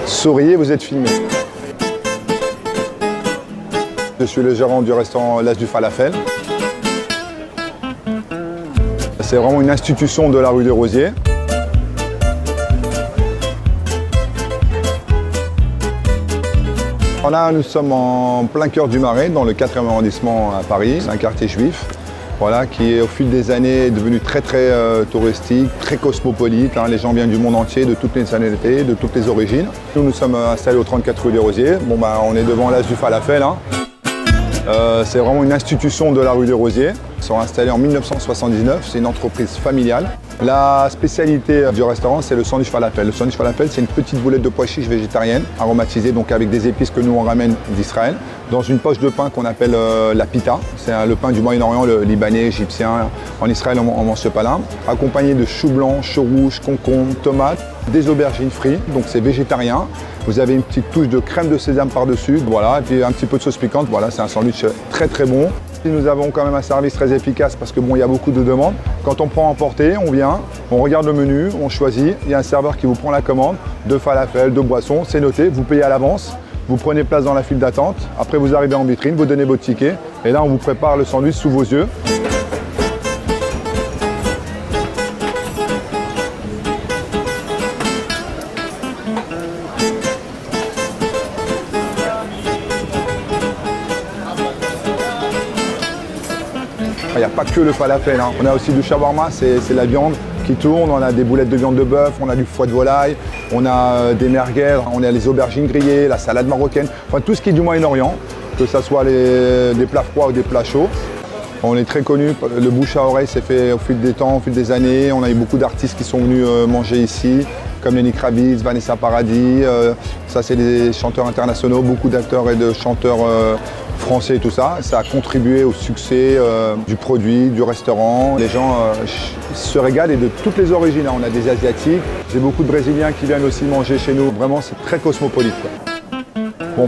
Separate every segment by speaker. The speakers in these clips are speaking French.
Speaker 1: Souriez, vous êtes filmé. Je suis le gérant du restaurant L'As du Falafel. C'est vraiment une institution de la rue des Rosiers. Là, nous sommes en plein cœur du Marais, dans le 4e arrondissement à Paris. C'est un quartier juif, voilà, qui est au fil des années devenu très touristique, très cosmopolite. Les gens viennent du monde entier, de toutes les nationalités, de toutes les origines. Nous sommes installés au 34 rue des Rosiers. On est devant L'As du Falafel. C'est vraiment une institution de la rue des Rosiers. Ils sont installés en 1979, c'est une entreprise familiale. La spécialité du restaurant, c'est le sandwich falafel. Le sandwich falafel, c'est une petite boulette de pois chiches végétarienne, aromatisée donc avec des épices que nous on ramène d'Israël, dans une poche de pain qu'on appelle la pita. C'est le pain du Moyen-Orient, le libanais, égyptien. En Israël, on mange ce pain-là. Accompagné de choux blancs, choux rouges, concombres, tomates, des aubergines frites, donc c'est végétarien. Vous avez une petite touche de crème de sésame par-dessus, voilà, et puis un petit peu de sauce piquante. Voilà, c'est un sandwich très bon. Nous avons quand même un service très efficace parce que il y a beaucoup de demandes. Quand on prend à emporter, on vient, on regarde le menu, on choisit. Il y a un serveur qui vous prend la commande de falafel, de boissons, c'est noté, vous payez à l'avance. Vous prenez place dans la file d'attente. Après, vous arrivez en vitrine, vous donnez votre ticket. Et là, on vous prépare le sandwich sous vos yeux. Il n'y a pas que le falafel, On a aussi du shawarma, c'est la viande qui tourne. On a des boulettes de viande de bœuf, on a du foie de volaille, on a des merguez, on a les aubergines grillées, la salade marocaine, enfin tout ce qui est du Moyen-Orient, que ce soit des plats froids ou des plats chauds. On est très connu, le bouche à oreille s'est fait au fil des temps, au fil des années. On a eu beaucoup d'artistes qui sont venus manger ici, comme Lenny Kravitz, Vanessa Paradis. Ça, c'est des chanteurs internationaux, beaucoup d'acteurs et de chanteurs français et tout ça. Ça a contribué au succès du produit, du restaurant. Les gens se régalent et de toutes les origines. On a des Asiatiques, j'ai beaucoup de Brésiliens qui viennent aussi manger chez nous. Vraiment, c'est très cosmopolite.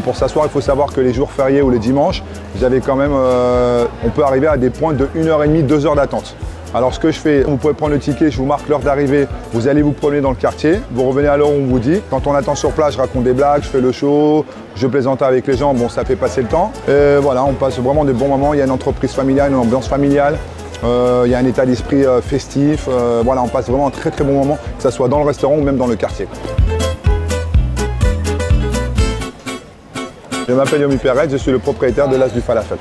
Speaker 1: Pour s'asseoir, il faut savoir que les jours fériés ou les dimanches, vous avez quand même, on peut arriver à des points de 1h30, 2 heures d'attente. Alors ce que je fais, vous pouvez prendre le ticket, je vous marque l'heure d'arrivée, vous allez vous promener dans le quartier, vous revenez à l'heure où on vous dit. Quand on attend sur place, je raconte des blagues, je fais le show, je plaisante avec les gens, ça fait passer le temps. Et voilà, on passe vraiment des bons moments, il y a une entreprise familiale, une ambiance familiale, il y a un état d'esprit festif, voilà, on passe vraiment un très bon moment, que ce soit dans le restaurant ou même dans le quartier. Je m'appelle Yomi Perez, je suis le propriétaire de L'As du Falafel.